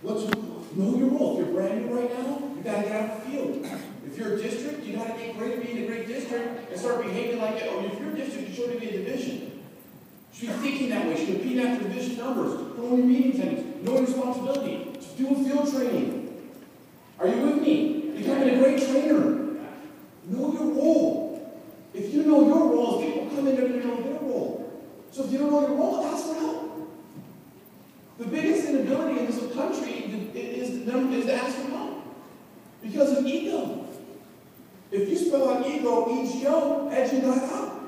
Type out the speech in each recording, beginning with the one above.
Know your role. If you're brand new right now, you got to get out the field. If you're a district, you got to get great at being a great district and start behaving like it. Or if you're a district, you should be a division. You should be thinking that way. You should compete after division numbers. Put on your meeting attendance. Know your responsibility. Just do a field training. Are you with me? Becoming a great trainer. Know your role. If you know your role, if people come in, they're going to know their role. So if you don't know your role, ask for help. The biggest inability in this country is to ask for help because of ego. If you spell out ego, E-G-O, edging that out.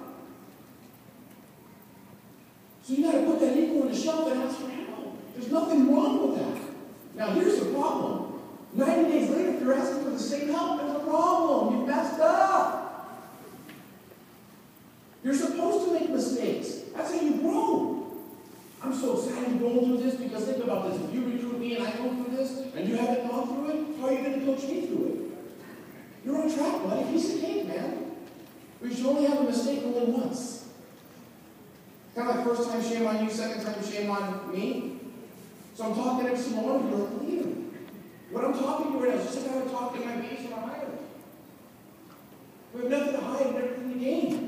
So you got to put that ego on the shelf and ask for help. There's nothing wrong with that. Now here's the problem. 90 days later, if you're asking for the same help, there's a problem. You messed up. You're supposed to make mistakes. That's how you grow. I'm so excited you're going through this because think about this. If you recruit me and I go through this and you haven't gone through it, how are you going to coach me through it? You're on track, buddy. Piece of cake, man. We should only have a mistake only once. Kind of like first time shame on you, second time shame on me. So I'm talking to every single one of you like a leader. What I'm talking to you right now is just like I would talk to my base when I hire. We have nothing to hide and everything to gain.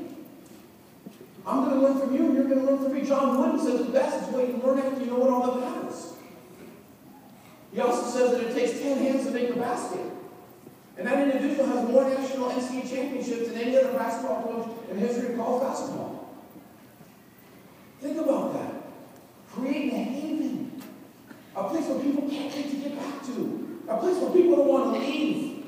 I'm going to learn from you, and you're going to learn from me. John Wooden says the best is what you learn after you know what all that matters. He also says that it takes 10 hands to make a basket. And that individual has more national NCAA championships than any other basketball coach in the history of college basketball. Think about that. Creating a haven. A place where people can't wait to get back to. A place where people don't want to leave.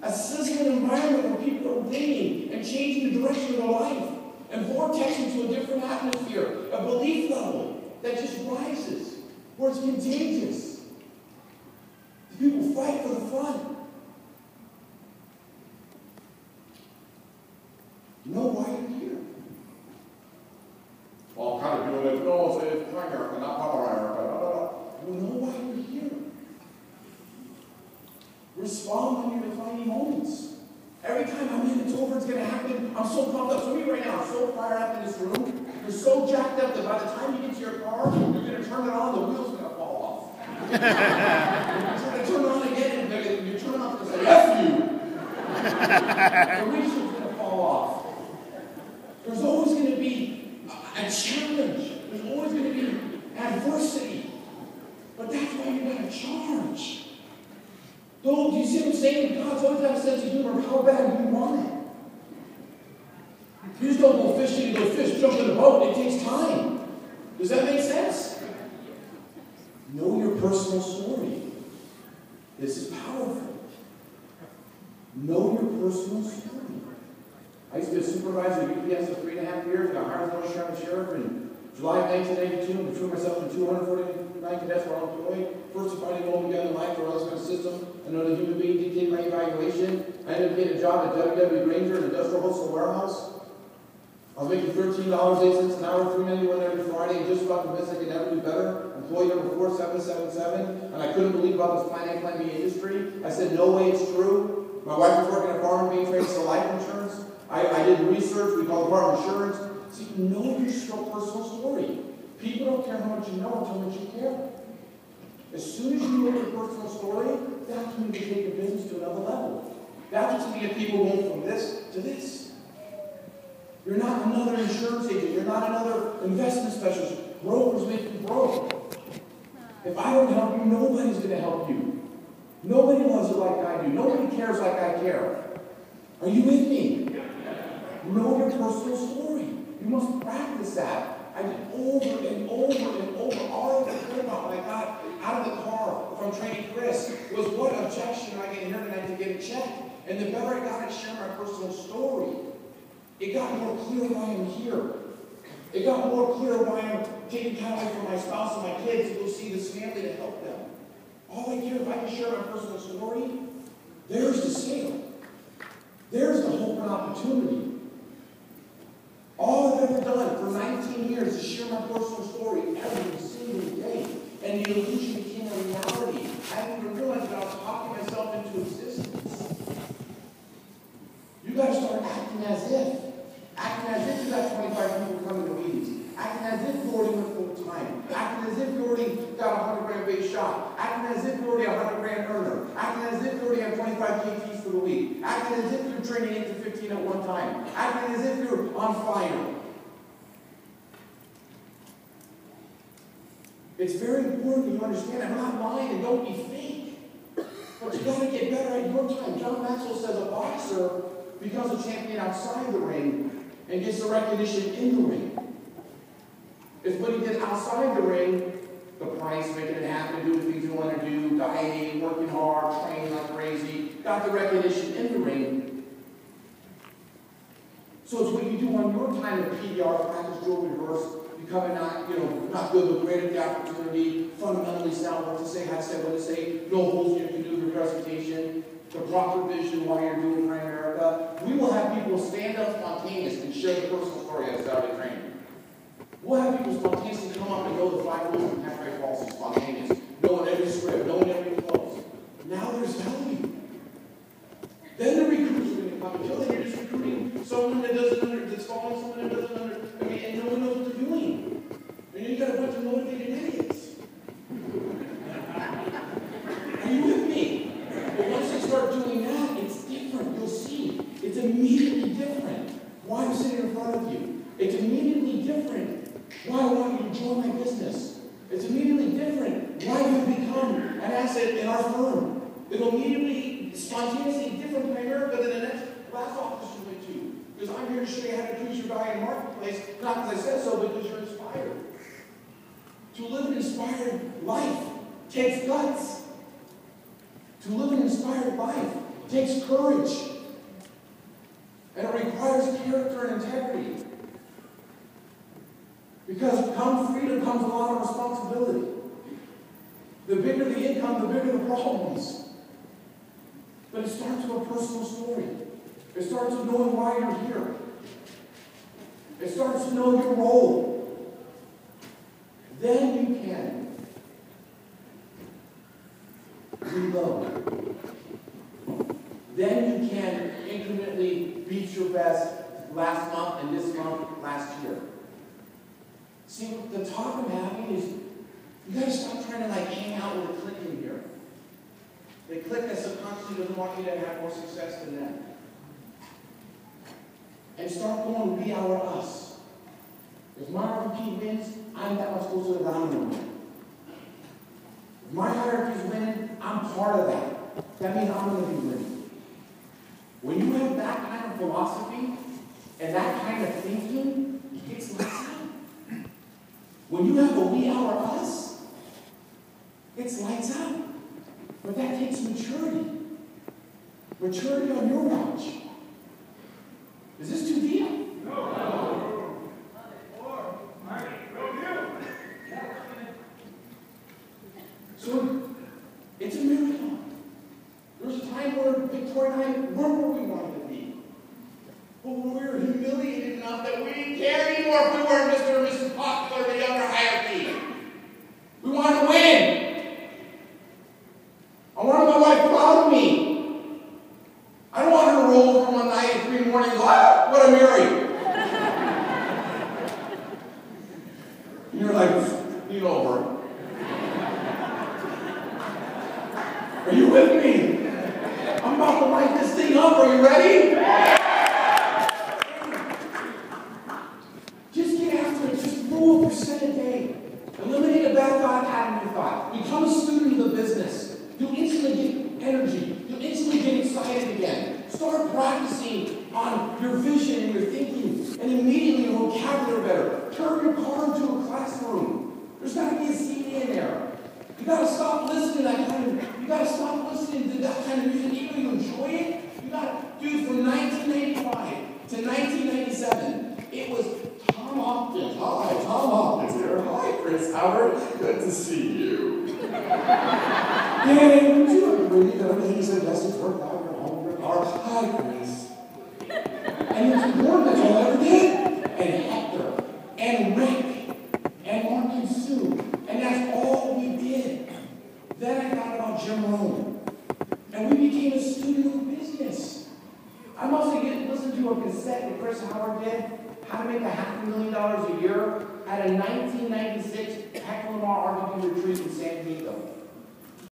A sizzling environment where people are winning and changing the direction of their life. And vortex into a different atmosphere, a belief level that just rises, where it's contagious. People fight for the fun. Know why you're here. Well, I'm kind of doing it. No, it's America, not Papa America. You know why you're here. Respond when you're defining moments. Every time I'm in, it's over, it's going to happen. I'm so pumped up. So me right now, I'm so fired up in this room. You're so jacked up that by the time you get to your car, you're going to turn it on, the wheel's going to fall off. You're going to turn it on again, and you turn it off and say, F you. The windshield's going to fall off. There's always going to be a challenge. There's always going to be adversity. But that's why you got to charge. Do you see what I'm saying? God's always got a sense of humor. How bad do you want it? You just don't go fishing and go fish, jump in a boat. It takes time. Does that make sense? Know your personal story. This is powerful. Know your personal story. I used to be a supervisor at UPS for 3.5 years. Got hired as an County Sheriff in July of 1982. And between myself and 249 cadets were employed. First to finally go together in life for our kind of system. Another human being dictated my evaluation. I ended up getting a job at W.W. Granger, an industrial wholesale warehouse. I was making $13.08 an hour, $3.91 every Friday, and just about convinced I could never do better. Employee number 4777, and I couldn't believe about this Plan A, Plan B industry. I said, no way it's true. My wife was working at a farm being trained for life insurance. I did research. We called Department of Insurance. See, know your personal story. People don't care how much you know until how much you care. As soon as you know your personal story, that's when you can take your business to another level. That's what's going to get people going from this to this. You're not another insurance agent. You're not another investment specialist. Brokers make you broke. If I don't help you, nobody's going to help you. Nobody loves it like I do. Nobody cares like I care. Are you with me? Know your personal story. You must practice that. I did over and over and over. All I cared about when I got out of the car from training Chris was what objection I get here tonight to get a check. And the better I got at sharing my personal story, it got more clear why I'm here. It got more clear why I'm taking time away from my spouse and my kids to go see this family to help them. All I care, if I can share my personal story, there's the sale. There's the hope and opportunity. All I've ever done for 19 years is share my personal story every single day. And the illusion became a reality. I didn't even realize that I was talking myself into existence. You got to start acting as if. Acting as if you got 25 people coming to meetings. Acting as if you already went full time. Acting as if you already got a $100,000 base shot. acting as if you're already a 100 grand earner, acting as if you already have 25 KTs for the week, acting as if you're training 8 to 15 at one time, acting as if you're on fire. It's very important you understand I'm not lying and don't be fake. But you got to get better at your time. John Maxwell says a boxer becomes a champion outside the ring and gets the recognition in the ring. It's what he did outside the ring, the price, making it happen, doing things you want to do, dieting, working hard, training like crazy, got the recognition in the ring. So it's what you do on your time at PDR, practice, drill, reverse, becoming not good, but great at the opportunity, fundamentally sound, what to say, how to say, what to say, no holes you can do your presentation, the proper vision while you're doing Primerica. We will have people stand up spontaneous and share the personal story as how they train. We'll have people spontaneously come up and know the 5 rules of halfway falls, spontaneous, knowing every script, knowing every close. Now there's value. Then the recruiters are going to come. Until then, you're just recruiting someone that doesn't that's following someone that doesn't and no one knows what they're doing. And you got a bunch of motivated idiots. Are you with me? But once they start doing that, it's different. You'll see. It's immediately different. Why I'm sitting in front of you. It's immediately different. Why I want you to join my business. It's immediately different. Why you become an asset in our firm. It'll immediately, spontaneously different in America than the next last office you went to. Because I'm here to show you how to increase your value in the marketplace, not because I said so, but because you're inspired. To live an inspired life takes guts. To live an inspired life takes courage. And it requires character and integrity. Because come freedom comes a lot of responsibility. The bigger the income, the bigger the problems. But it starts with a personal story. It starts with knowing why you're here. It starts to know your role. Then you can reload. Then you can incrementally beat your best last month and this month, last year. See, the talk I'm having is you got to stop trying to hang out with a clique in here. The clique that subconsciously doesn't want you to have more success than them. And start going, we, our, us. If my RVP wins, I'm that much closer to the diamond win. If my hierarchy's winning, I'm part of that. That means I'm going to be winning. When you have that kind of philosophy and that kind of thinking, it's lights out. When you have a we, our, us, it's lights out. But that takes maturity. Maturity on your watch. Is this too deep? No. So, it's a miracle. There was a time where Victoria and I weren't where we wanted to be. But we were humiliated enough that we didn't care anymore if we weren't Mr. and Mrs. Popular, the younger hierarchy. We wanted to win. I wanted my wife proud of me. I don't want her to roll over one night at 3 in the morning and go, ah, what, I'm married. And you're like, lean over. Are you with me? I'm about to light this thing up. Are you ready? Just get after it. Just move 1% a day. Eliminate a bad thought, add a new thought. Become a student of the business. You'll instantly get energy. You'll instantly get excited again. Start practicing on your vision and your thinking, and immediately your vocabulary better. Turn your car into a classroom. There's got to be a CD in there. You got to stop listening to that kind of. You got to stop listening to that kind of music, even though you enjoy it. You got to, dude, from 1985 to 1997, it was Tom Hopkins. Hi, Tom Hopkins here. Hi, Chris Howard. Good to see you. And you agree that everything he said, yes, it's worked out. You're home, you're car. Hi, Chris. And it's important that's all I ever did. And Hector, and Rick, and Mark and Sue. And that's all we did. Then I thought about Jim Rohn. And we became a student of business. I must have listened to a cassette that Chris Howard did, how to make $500,000 a year, at a 1996 Heckler Lamar RVP retreat in San Diego.